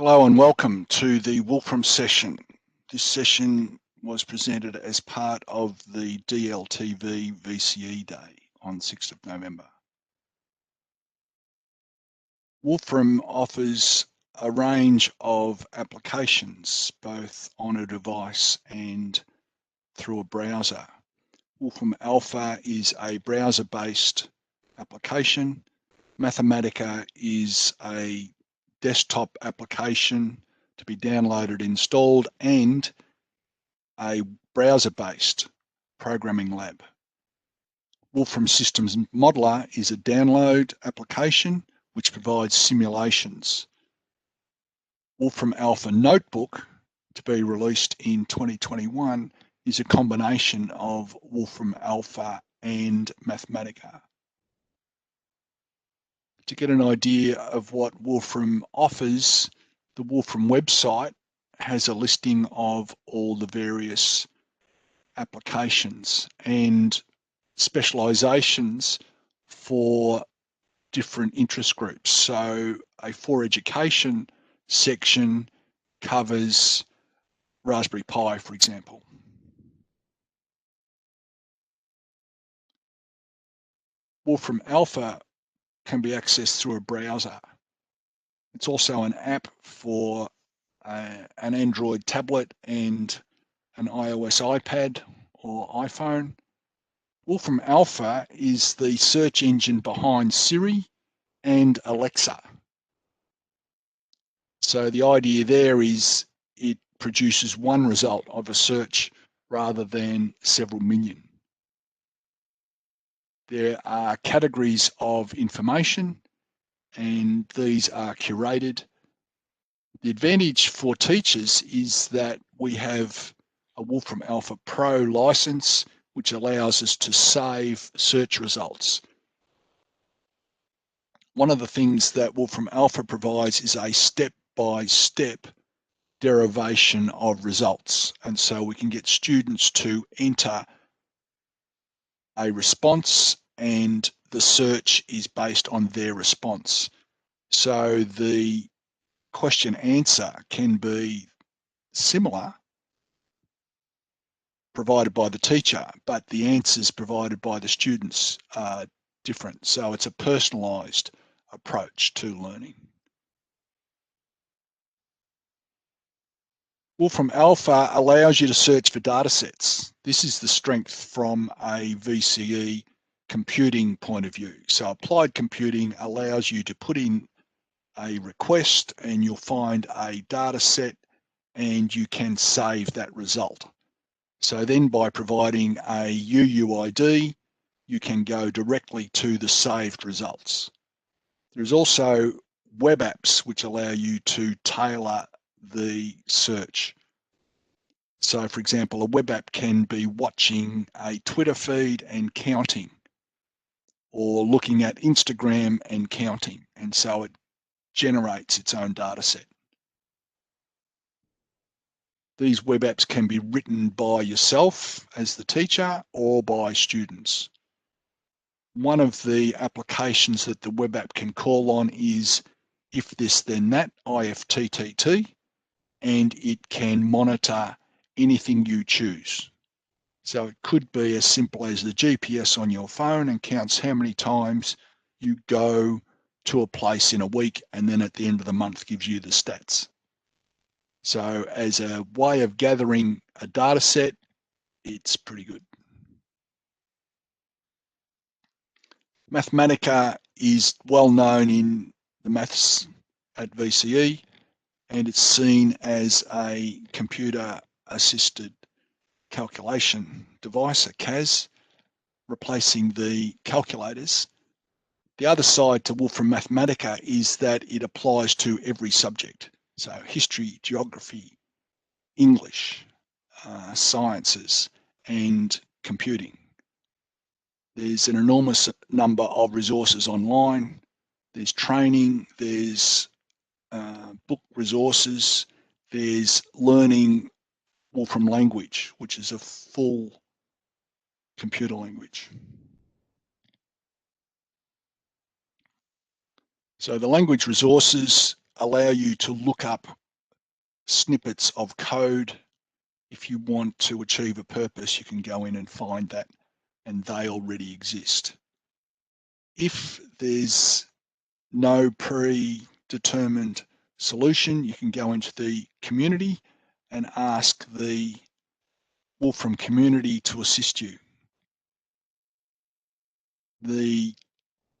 Hello and welcome to the Wolfram session. This session was presented as part of the DLTV VCE Day on 6th of November. Wolfram offers a range of applications, both on a device and through a browser. Wolfram Alpha is a browser-based application. Mathematica is a desktop application to be downloaded, installed, and a browser-based programming lab. Wolfram Systems Modeler is a download application which provides simulations. Wolfram Alpha Notebook, to be released in 2021, is a combination of Wolfram Alpha and Mathematica. To get an idea of what Wolfram offers, the Wolfram website has a listing of all the various applications and specializations for different interest groups. So a For Education section covers Raspberry Pi, for example. Wolfram Alpha can be accessed through a browser. It's also an app for an Android tablet and an iOS iPad or iPhone. Wolfram Alpha is the search engine behind Siri and Alexa. So the idea there is it produces one result of a search rather than several million. There are categories of information and these are curated. The advantage for teachers is that we have a Wolfram Alpha Pro license, which allows us to save search results. One of the things that Wolfram Alpha provides is a step-by-step derivation of results. And so we can get students to enter a response and the search is based on their response. So the question answer can be similar provided by the teacher, but the answers provided by the students are different. So it's a personalized approach to learning. Wolfram Alpha allows you to search for data sets. This is the strength from a VCE computing point of view. So applied computing allows you to put in a request and you'll find a data set and you can save that result. So then by providing a UUID, you can go directly to the saved results. There's also web apps which allow you to tailor the search. So for example, a web app can be watching a Twitter feed and counting, or looking at Instagram and counting, and so it generates its own data set. These web apps can be written by yourself as the teacher or by students. One of the applications that the web app can call on is If This Then That, IFTTT, and it can monitor anything you choose. So it could be as simple as the GPS on your phone and counts how many times you go to a place in a week, and then at the end of the month gives you the stats. So as a way of gathering a data set, it's pretty good. Mathematica is well known in the maths at VCE, and it's seen as a computer-assisted calculation device, a CAS, replacing the calculators. The other side to Wolfram Mathematica is that it applies to every subject. So history, geography, English, sciences, and computing. There's an enormous number of resources online. There's training, there's book resources, there's learning Wolfram language, which is a full computer language. So the language resources allow you to look up snippets of code. If you want to achieve a purpose, you can go in and find that, and they already exist. If there's no predetermined solution, you can go into the community and ask the Wolfram community to assist you. The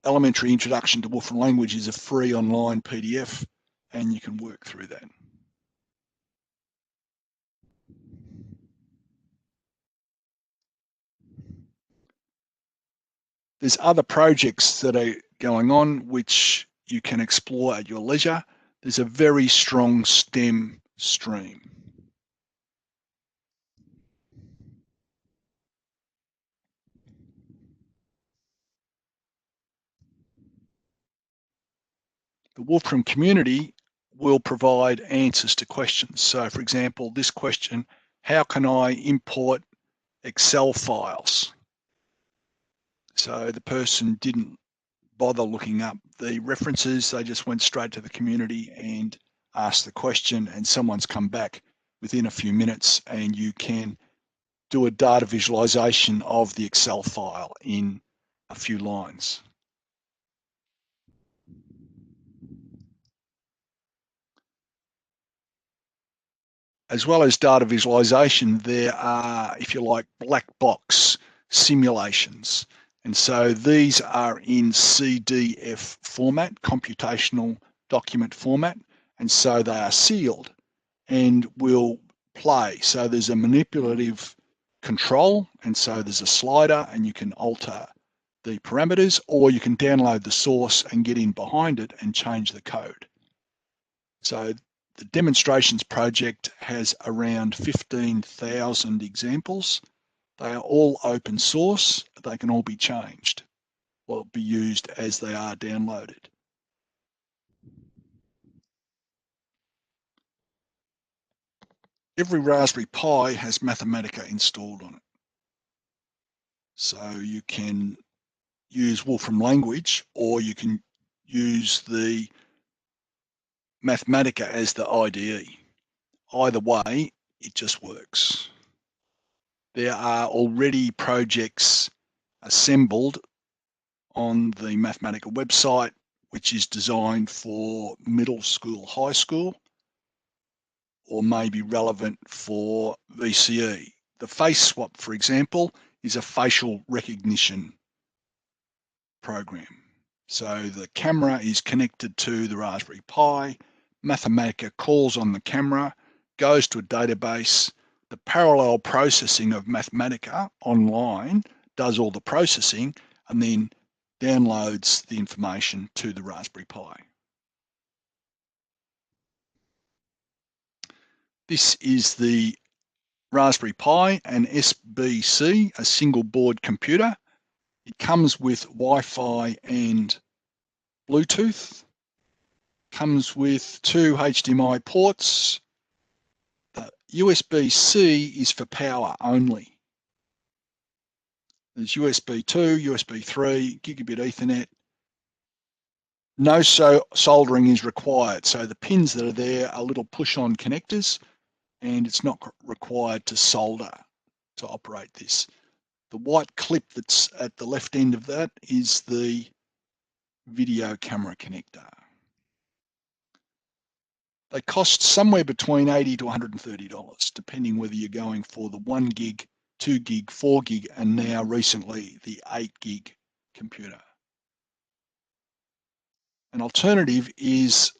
Elementary Introduction to Wolfram Language is a free online PDF, and you can work through that. There's other projects that are going on which you can explore at your leisure. There's a very strong STEM stream. The Wolfram community will provide answers to questions. So for example, this question, how can I import Excel files? So the person didn't bother looking up the references, they just went straight to the community and asked the question, and someone's come back within a few minutes, and you can do a data visualization of the Excel file in a few lines. As well as data visualization, there are, if you like, black box simulations. And so these are in CDF format, computational document format. And so they are sealed and will play. So there's a manipulative control. And so there's a slider and you can alter the parameters, or you can download the source and get in behind it and change the code. So the demonstrations project has around 15,000 examples. They are all open source. They can all be changed or be used as they are downloaded. Every Raspberry Pi has Mathematica installed on it. So you can use Wolfram language, or you can use the Mathematica as the IDE. Either way, it just works. There are already projects assembled on the Mathematica website, which is designed for middle school, high school, or may be relevant for VCE. The face swap, for example, is a facial recognition program. So the camera is connected to the Raspberry Pi, Mathematica calls on the camera, goes to a database, the parallel processing of Mathematica online does all the processing, and then downloads the information to the Raspberry Pi. This is the Raspberry Pi, an SBC, a single board computer. It comes with Wi-Fi and Bluetooth. Comes with 2 HDMI ports. The USB-C is for power only. There's USB 2, USB 3, gigabit Ethernet. No soldering is required. So the pins that are there are little push-on connectors, and it's not required to solder to operate this. The white clip that's at the left end of that is the video camera connector. They cost somewhere between $80 to $130, depending whether you're going for the 1 gig, 2 gig, 4 gig, and now recently the 8 gig computer. An alternative is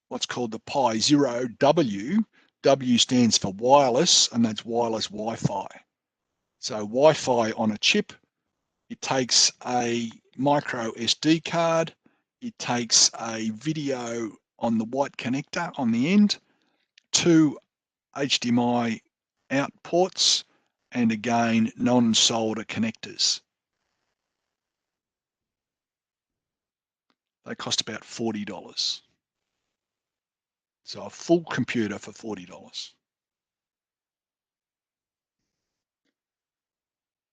what's called the Pi Zero W. W stands for wireless, and that's wireless Wi-Fi. So Wi-Fi on a chip. It takes a micro SD card. It takes a video on the white connector on the end, 2 HDMI out ports, and again, non-solder connectors. They cost about $40. So a full computer for $40.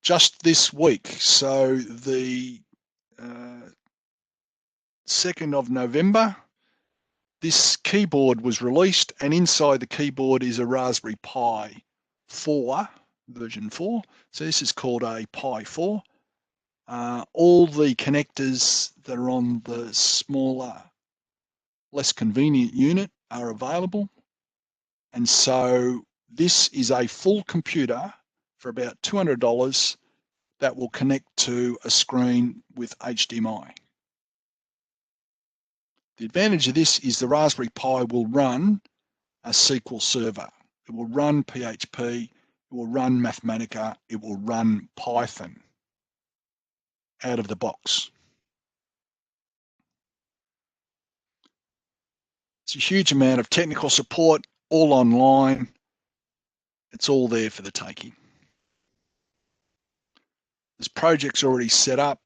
Just this week, so the 2nd of November, This keyboard was released, and inside the keyboard is a Raspberry Pi 4, version 4. So this is called a Pi 4. All the connectors that are on the smaller, less convenient unit are available. And so this is a full computer for about $200 that will connect to a screen with HDMI. The advantage of this is the Raspberry Pi will run a SQL server. It will run PHP, it will run Mathematica, it will run Python out of the box. It's a huge amount of technical support, all online. It's all there for the taking. This project's already set up.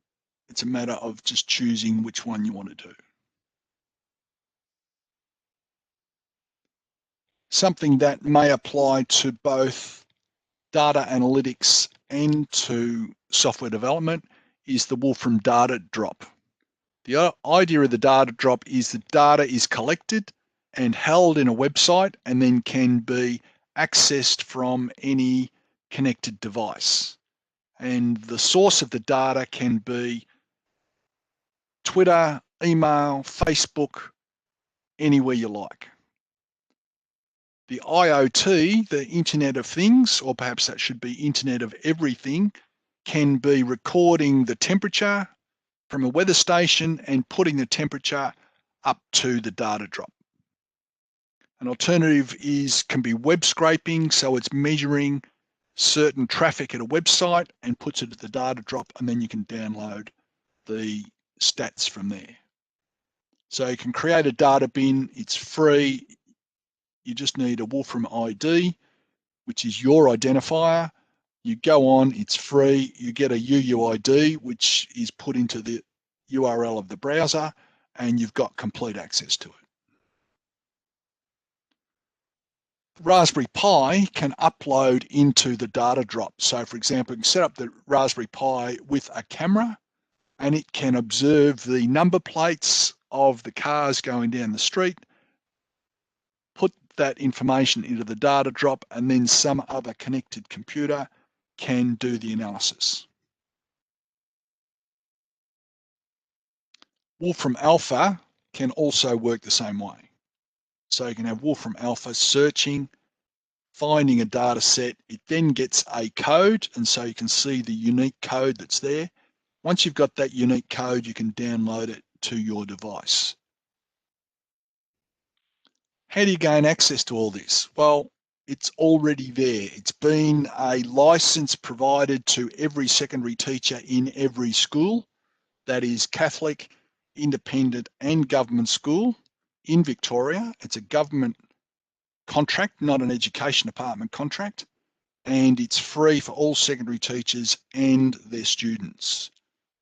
It's a matter of just choosing which one you want to do. Something that may apply to both data analytics and to software development is the Wolfram data drop. The idea of the data drop is that data is collected and held in a website and then can be accessed from any connected device. And the source of the data can be Twitter, email, Facebook, anywhere you like. The IoT, the Internet of Things, or perhaps that should be Internet of Everything, can be recording the temperature from a weather station and putting the temperature up to the data drop. An alternative can be web scraping, so it's measuring certain traffic at a website and puts it at the data drop, and then you can download the stats from there. So you can create a data bin, it's free. You just need a Wolfram ID, which is your identifier. You go on, it's free. You get a UUID, which is put into the URL of the browser, and you've got complete access to it. Raspberry Pi can upload into the data drop. So for example, you can set up the Raspberry Pi with a camera, and it can observe the number plates of the cars going down the street, put that information into the data drop, and then some other connected computer can do the analysis. Wolfram Alpha can also work the same way. So you can have Wolfram Alpha searching, finding a data set. It then gets a code, and so you can see the unique code that's there. Once you've got that unique code, you can download it to your device. How do you gain access to all this? Well, it's already there. It's been a license provided to every secondary teacher in every school. That is Catholic, independent and government school in Victoria. It's a government contract, not an education department contract, and it's free for all secondary teachers and their students.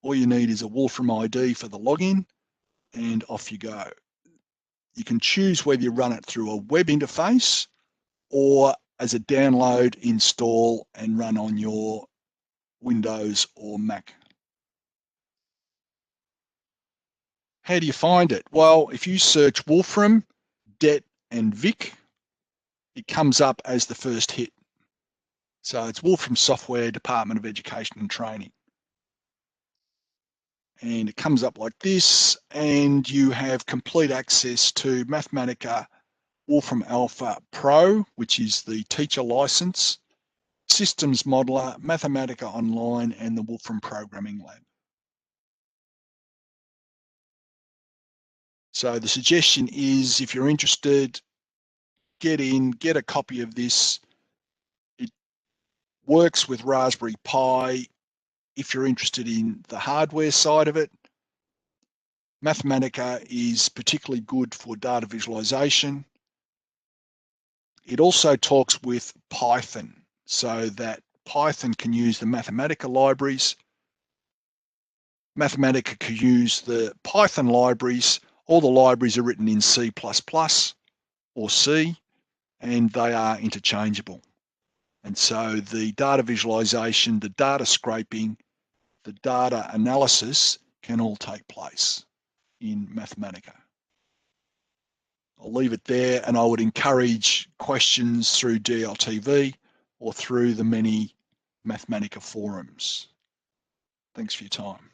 All you need is a Wolfram ID for the login, and off you go. You can choose whether you run it through a web interface or as a download, install, and run on your Windows or Mac. How do you find it? Well, if you search Wolfram, Det, and Vic, it comes up as the first hit. So it's Wolfram Software, Department of Education and Training. And it comes up like this, and you have complete access to Mathematica, Wolfram Alpha Pro, which is the teacher license, Systems Modeler, Mathematica Online, and the Wolfram Programming Lab. So the suggestion is, if you're interested, get in, get a copy of this. It works with Raspberry Pi if you're interested in the hardware side of it. Mathematica is particularly good for data visualization. It also talks with Python, so that Python can use the Mathematica libraries. Mathematica can use the Python libraries. All the libraries are written in C++ or C, and they are interchangeable. And so the data visualization, the data scraping, the data analysis can all take place in Mathematica. I'll leave it there, and I would encourage questions through DLTV or through the many Mathematica forums. Thanks for your time.